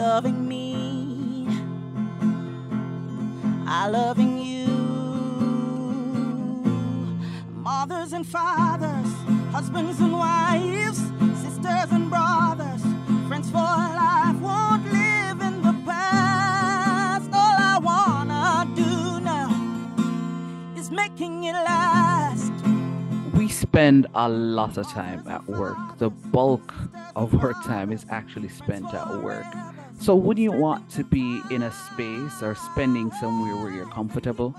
loving me, I loving you. Mothers and fathers, husbands and wives, sisters and brothers, friends for life, won't live in the past. All I wanna do now is making it last. We spend a lot of time at work. The bulk of our time is actually spent at work. So, would you want to be in a space or spending somewhere where you're comfortable?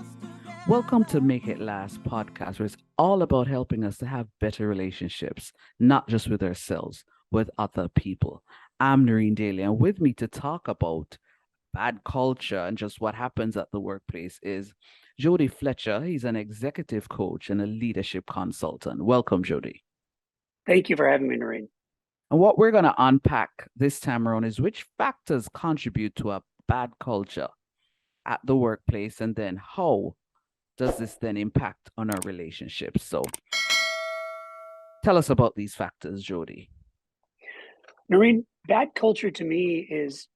Welcome to Make It Last podcast, where it's all about helping us to have better relationships, not just with ourselves, with other people. I'm Noreen Daly, and with me to talk about bad culture and just what happens at the workplace is Jody Fletcher. He's an executive coach and a leadership consultant. Welcome, Jody. Thank you for having me, Noreen. And what we're going to unpack this time around is which factors contribute to a bad culture at the workplace, and then how does this then impact on our relationships? So tell us about these factors, Jody. Noreen, bad culture to me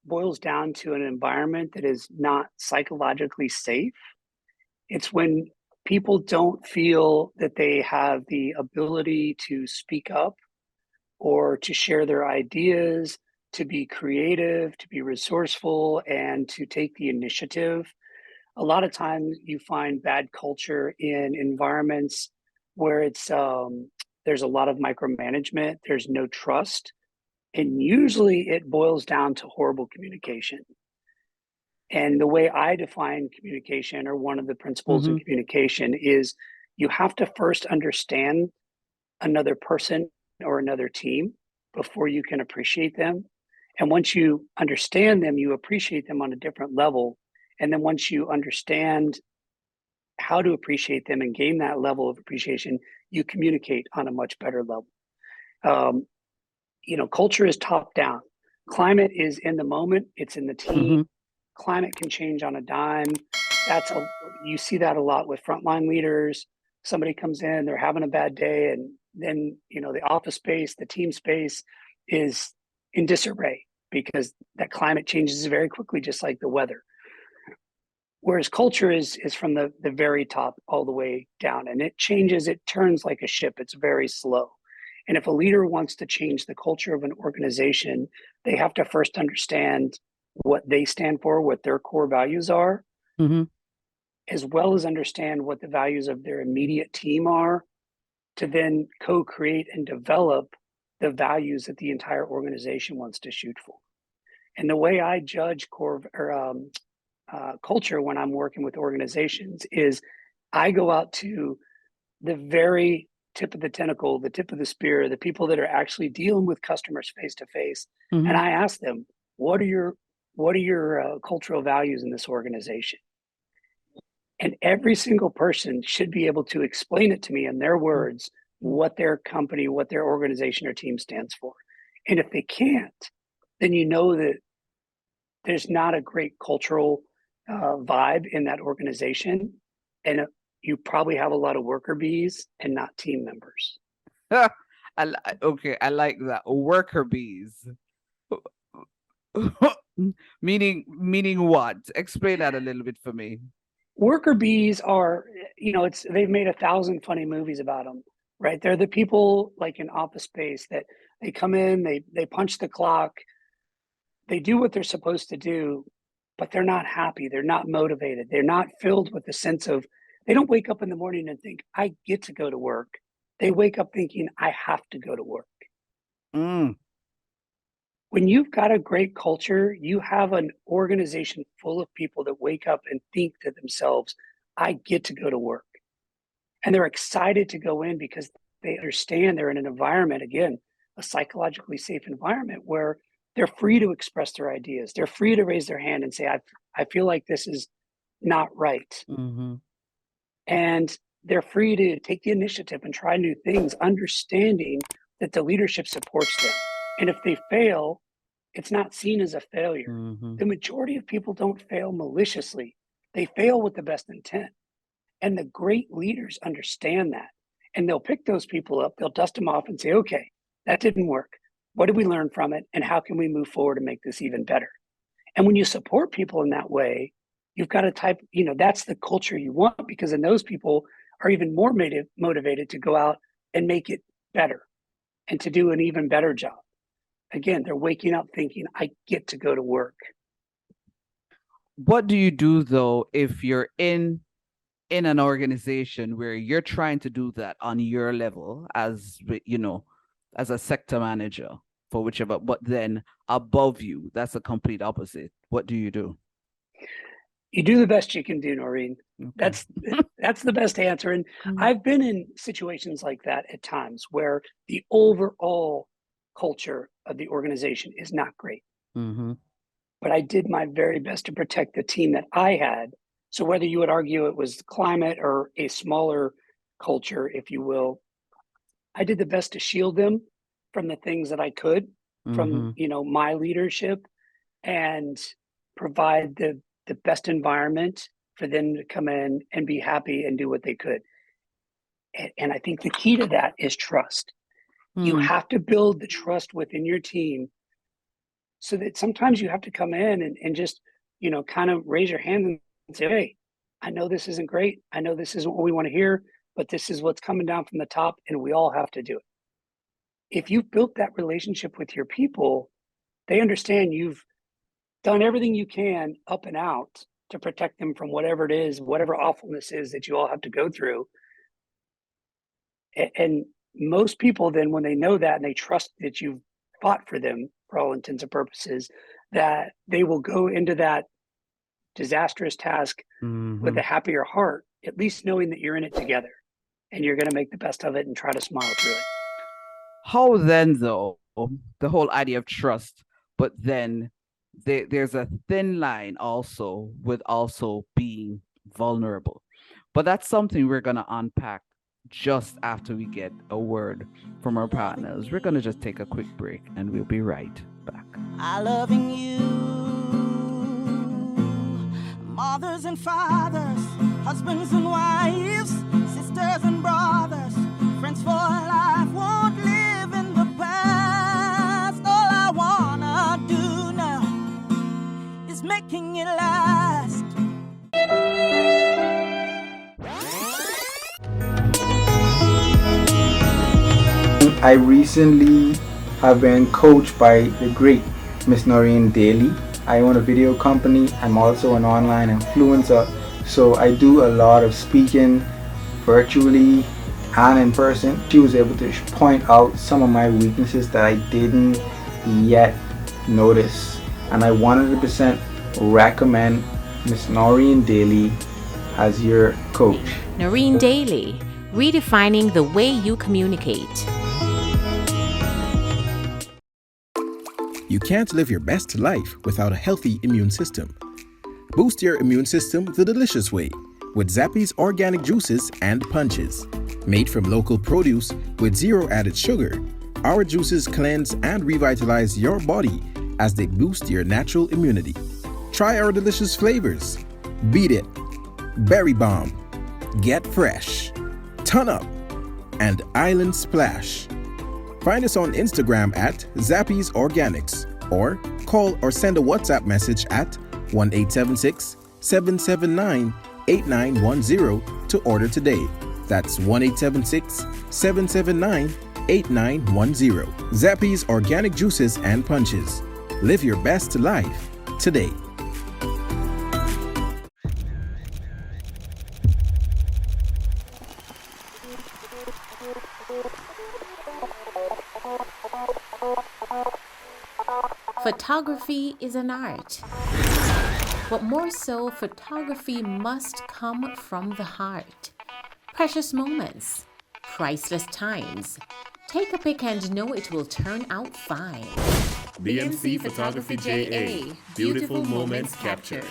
boils down to an environment that is not psychologically safe. It's when people don't feel that they have the ability to speak up or to share their ideas, to be creative, to be resourceful, and to take the initiative. A lot of times you find bad culture in environments where there's a lot of micromanagement, there's no trust, and usually it boils down to horrible communication. And the way I define communication, or one of the principles in communication, is you have to first understand another person or another team before you can appreciate them. And once you understand them, you appreciate them on a different level. And then once you understand how to appreciate them and gain that level of appreciation, you communicate on a much better level. Culture is top down. Climate is in the moment. It's in the team. Climate can change on a dime. You see that a lot with frontline leaders. Somebody comes in, they're having a bad day, and then the office space, the team space is in disarray because that climate changes very quickly, just like the weather. Whereas culture is from the very top all the way down, and it changes, it turns like a ship. It's very slow. And if a leader wants to change the culture of an organization, they have to first understand what they stand for, what their core values are, as well as understand what the values of their immediate team are, to then co-create and develop the values that the entire organization wants to shoot for. And the way I judge culture when I'm working with organizations is I go out to the very tip of the tentacle, the tip of the spear, the people that are actually dealing with customers face to face, and I ask them, what are your cultural values in this organization? And every single person should be able to explain it to me in their words, what their company, what their organization or team stands for. And if they can't, then you know that there's not a great cultural vibe in that organization. And you probably have a lot of worker bees and not team members. Okay, I like that. Worker bees. meaning what? Explain that a little bit for me. Worker bees are, they've made 1,000 funny movies about them, right? They're the people like in Office Space that they come in, they punch the clock, they do what they're supposed to do, but they're not happy. They're not motivated. They're not filled with the sense of, they don't wake up in the morning and think, I get to go to work. They wake up thinking, I have to go to work. When you've got a great culture, you have an organization full of people that wake up and think to themselves, I get to go to work. And they're excited to go in because they understand they're in an environment, again, a psychologically safe environment where they're free to express their ideas. They're free to raise their hand and say, I feel like this is not right. And they're free to take the initiative and try new things, understanding that the leadership supports them. And if they fail, it's not seen as a failure. The majority of people don't fail maliciously. They fail with the best intent. And the great leaders understand that. And they'll pick those people up, they'll dust them off and say, okay, that didn't work. What did we learn from it? And how can we move forward and make this even better? And when you support people in that way, you've got a type, that's the culture you want, because then those people are even more motivated to go out and make it better and to do an even better job. Again, they're waking up thinking, I get to go to work. What do you do though if you're in an organization where you're trying to do that on your level as as a sector manager for whichever, but then above you, that's a complete opposite? What do you do? You do the best you can do, Noreen. Okay. That's the best answer. And Mm. I've been in situations like that at times where the overall culture of the organization is not great. Mm-hmm. But I did my very best to protect the team that I had. So whether you would argue it was climate or a smaller culture, if you will, I did the best to shield them from the things that I could from, Mm-hmm. my leadership, and provide the best environment for them to come in and be happy and do what they could. And I think the key to that is trust. You have to build the trust within your team, so that sometimes you have to come in and just, kind of raise your hand and say, hey, I know this isn't great. I know this isn't what we want to hear, but this is what's coming down from the top, and we all have to do it. If you've built that relationship with your people, they understand you've done everything you can up and out to protect them from whatever it is, whatever awfulness is that you all have to go through. And most people then, when they know that and they trust that you've fought for them for all intents and purposes, that they will go into that disastrous task with a happier heart, at least knowing that you're in it together and you're going to make the best of it and try to smile through it. How then, though, the whole idea of trust, but then there's a thin line also with also being vulnerable. But that's something we're going to unpack just after we get a word from our partners. We're going to just take a quick break and we'll be right back. I loving you, mothers and fathers, husbands and wives, sisters and brothers, friends for life, won't live in the past. All I wanna do now is making it last. I recently have been coached by the great Miss Noreen Daly. I own a video company. I'm also an online influencer. So I do a lot of speaking virtually and in person. She was able to point out some of my weaknesses that I didn't yet notice. And I 100% recommend Miss Noreen Daly as your coach. Noreen Daly, redefining the way you communicate. You can't live your best life without a healthy immune system. Boost your immune system the delicious way with Zappy's organic juices and punches. Made from local produce with zero added sugar, our juices cleanse and revitalize your body as they boost your natural immunity. Try our delicious flavors: Beat It, Berry Bomb, Get Fresh, Ton Up, and Island Splash. Find us on Instagram at Zappy's Organics, or call or send a WhatsApp message at 1-876-779-8910 to order today. That's 1-876-779-8910. Zappy's Organic Juices and Punches. Live your best life today. Photography is an art. But more so, photography must come from the heart. Precious moments, priceless times. Take a pic and know it will turn out fine. BMC Photography JA. Beautiful moments captured.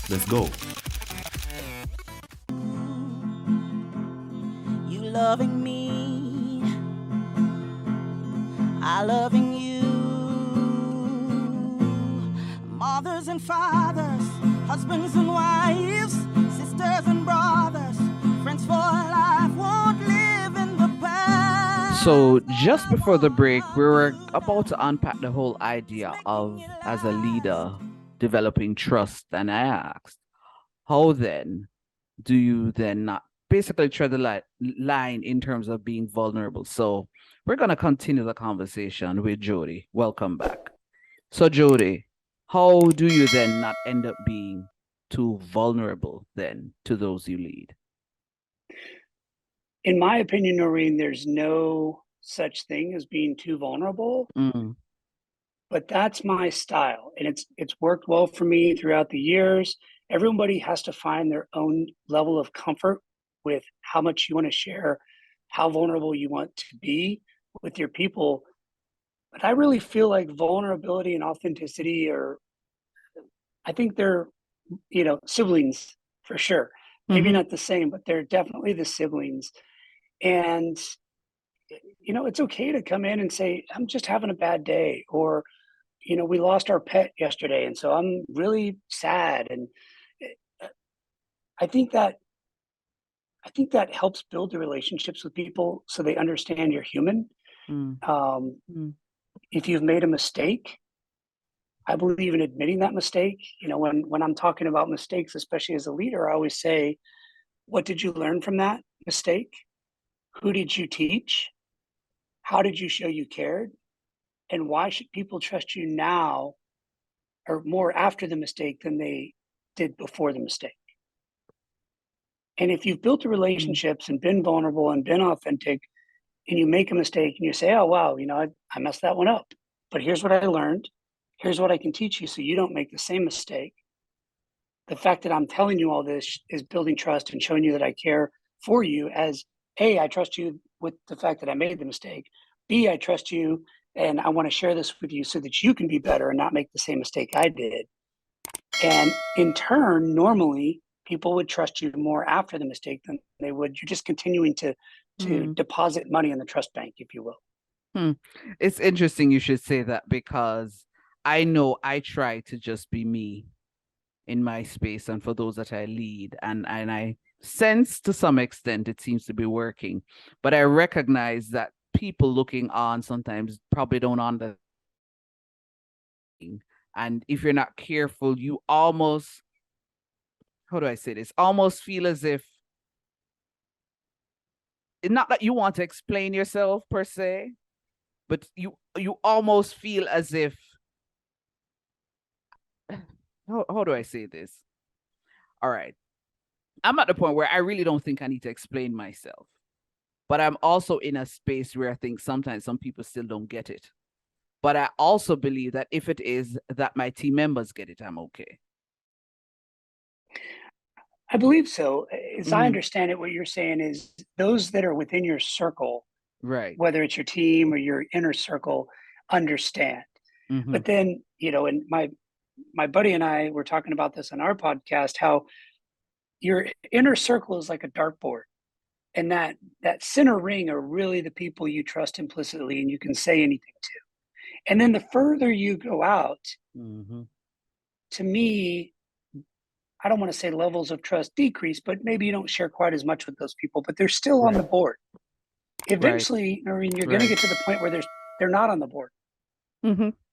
Let's go. You loving me, I loving you. Mothers and fathers, husbands and wives, sisters and brothers, friends for life, won't live in the past. So just before the break, we were about to unpack the whole idea of, as a leader, developing trust. And I asked, how then do you then not basically tread the line in terms of being vulnerable? So we're going to continue the conversation with Jody. Welcome back. So Jody, how do you then not end up being too vulnerable then to those you lead? In my opinion, Noreen, there's no such thing as being too vulnerable, but that's my style, and it's worked well for me throughout the years. Everybody has to find their own level of comfort with how much you want to share, how vulnerable you want to be with your people. But I really feel like vulnerability and authenticity I think they're, siblings for sure. Maybe not the same, but they're definitely the siblings. And it's okay to come in and say, I'm just having a bad day, or we lost our pet yesterday, and so I'm really sad. And uh, I think that helps build the relationships with people so they understand you're human. Mm. Um, if you've made a mistake, I believe in admitting that mistake. When I'm talking about mistakes, especially as a leader, I always say, what did you learn from that mistake? Who did you teach? How did you show you cared? And why should people trust you now or more after the mistake than they did before the mistake? And if you've built the relationships and been vulnerable and been authentic, and you make a mistake and you say, oh, wow, I messed that one up, but here's what I learned. Here's what I can teach you so you don't make the same mistake. The fact that I'm telling you all this is building trust and showing you that I care for you as, A, I trust you with the fact that I made the mistake. B, I trust you and I want to share this with you so that you can be better and not make the same mistake I did. And in turn, normally people would trust you more after the mistake than they would. You're just continuing to deposit money in the trust bank, if you will. It's interesting you should say that, because I know I try to just be me in my space and for those that I lead. And I sense to some extent it seems to be working. But I recognize that people looking on sometimes probably don't understand. And if you're not careful, you almost, how do I say this? Almost feel as if, not that you want to explain yourself per se, but you almost feel as if, how do I say this? All right. I'm at the point where I really don't think I need to explain myself. But I'm also in a space where I think sometimes some people still don't get it. But I also believe that if it is that my team members get it, I'm okay. I believe so. As I understand it, what you're saying is those that are within your circle, right, whether it's your team or your inner circle, understand. But then, and my buddy and I were talking about this on our podcast, how your inner circle is like a dartboard. And that center ring are really the people you trust implicitly and you can say anything to. And then the further you go out, to me, I don't want to say levels of trust decrease, but maybe you don't share quite as much with those people, but they're still on the board. Eventually, Noreen, you're going to get to the point where they're not on the board.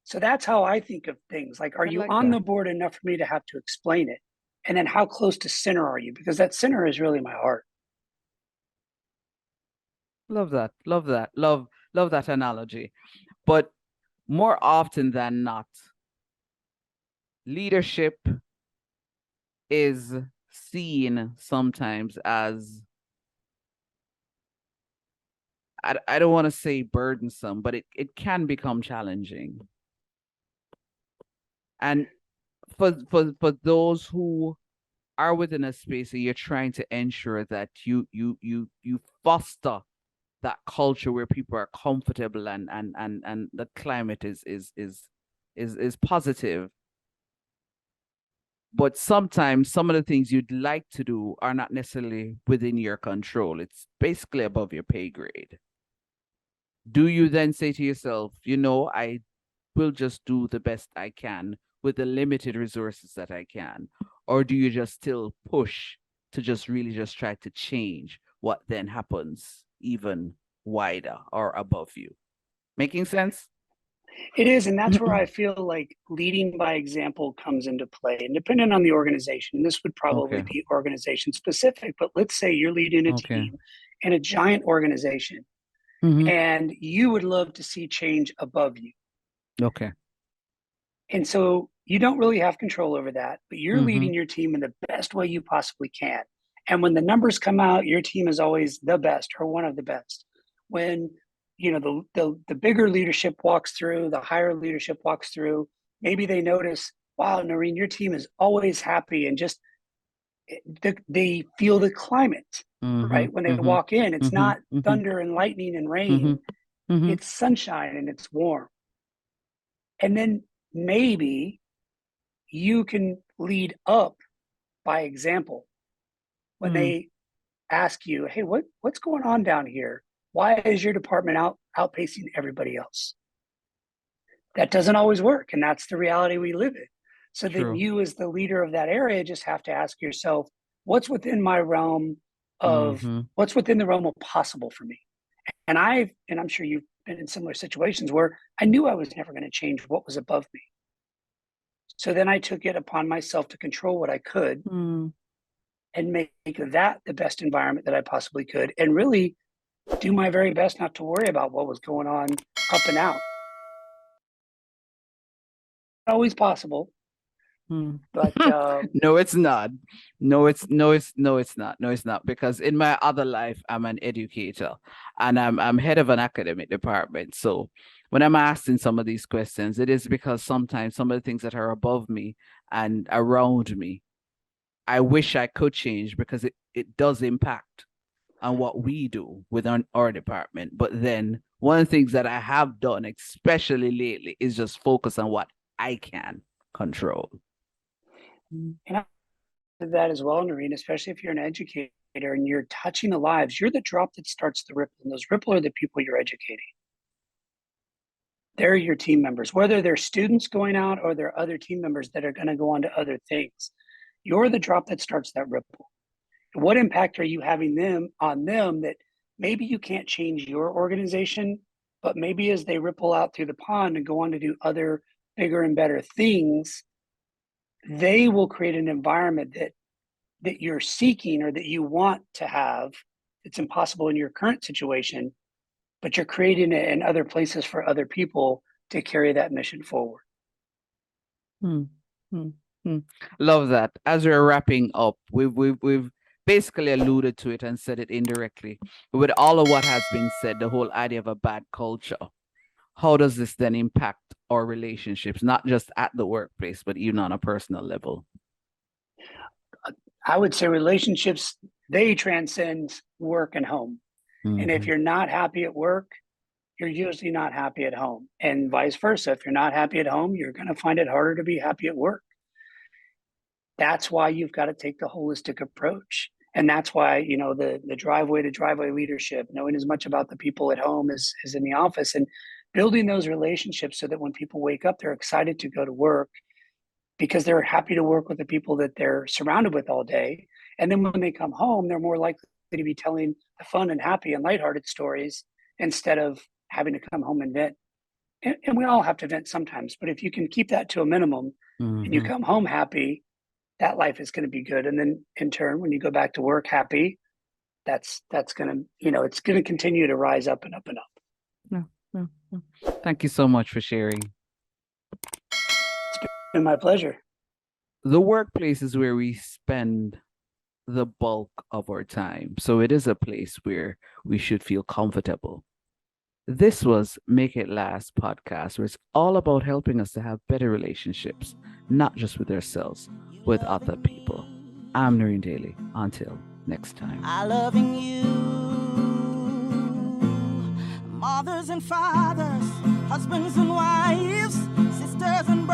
So that's how I think of things. Like, are you on the board enough for me to have to explain it? And then how close to center are you? Because that center is really my heart. Love that. Love that. Love that analogy. But more often than not, leadership is seen sometimes as, I don't want to say burdensome, but it can become challenging. And for those who are within a space and you're trying to ensure that you foster that culture where people are comfortable and the climate is positive. But sometimes some of the things you'd like to do are not necessarily within your control. It's basically above your pay grade. Do you then say to yourself, I will just do the best I can with the limited resources that I can? Or do you just still push to just really just try to change what then happens, even wider or above you. Making sense? It is, and that's where I feel like leading by example comes into play. And depending on the organization, and this would probably Okay. be organization specific, but let's say you're leading a Okay. team in a giant organization and you would love to see change above you. Okay. And so you don't really have control over that, but you're Mm-hmm. leading your team in the best way you possibly can. And when the numbers come out, your team is always the best or one of the best. When the bigger leadership walks through, the higher leadership walks through, maybe they notice, wow, Noreen, your team is always happy, and just they feel the climate, right? When they walk in, it's not thunder and lightning and rain, it's sunshine and it's warm. And then maybe you can lead up by example when they ask you, hey, what's going on down here? Why is your department outpacing everybody else? That doesn't always work, and that's the reality we live in. So True. then you, as the leader of that area, just have to ask yourself, what's within my realm of what's within the realm of possible for me? And I'm sure you've been in similar situations where I knew I was never going to change what was above me. So then I took it upon myself to control what I could and make that the best environment that I possibly could, and really do my very best not to worry about what was going on up and out. Always possible, but No, it's not. No, it's not. No, it's not. Because in my other life, I'm an educator and I'm head of an academic department. So when I'm asking some of these questions, it is because sometimes some of the things that are above me and around me, I wish I could change because it does impact on what we do within our department. But then one of the things that I have done, especially lately, is just focus on what I can control. and I did that as well, Noreen, especially if you're an educator and you're touching the lives. You're the drop that starts the ripple, and those ripple are the people you're educating. They're your team members, whether they're students going out or they're other team members that are going to go on to other things. You're the drop that starts that ripple. What impact are you having on them that maybe you can't change your organization, but maybe as they ripple out through the pond and go on to do other bigger and better things, they will create an environment that you're seeking or that you want to have. It's impossible in your current situation, but you're creating it in other places for other people to carry that mission forward. Love that. As we're wrapping up, we've basically alluded to it and said it indirectly. With all of what has been said, the whole idea of a bad culture, how does this then impact our relationships, not just at the workplace, but even on a personal level? I would say relationships, they transcend work and home. And if you're not happy at work, you're usually not happy at home, and vice versa. If you're not happy at home, you're going to find it harder to be happy at work. That's why you've got to take the holistic approach. And that's why, the driveway to driveway leadership, knowing as much about the people at home as in the office, and building those relationships so that when people wake up, they're excited to go to work because they're happy to work with the people that they're surrounded with all day. And then when they come home, they're more likely to be telling the fun and happy and lighthearted stories instead of having to come home and vent. And we all have to vent sometimes, but if you can keep that to a minimum and you come home happy, that life is going to be good. And then in turn, when you go back to work happy, that's going to, it's going to continue to rise up and up and up. Thank you so much for sharing. It's been my pleasure. The workplace is where we spend the bulk of our time. So it is a place where we should feel comfortable. This was Make It Last podcast, where it's all about helping us to have better relationships, not just with ourselves, with other people. I'm Noreen Daly. Until next time. I loving you. Mothers and fathers, husbands and wives, sisters and brothers.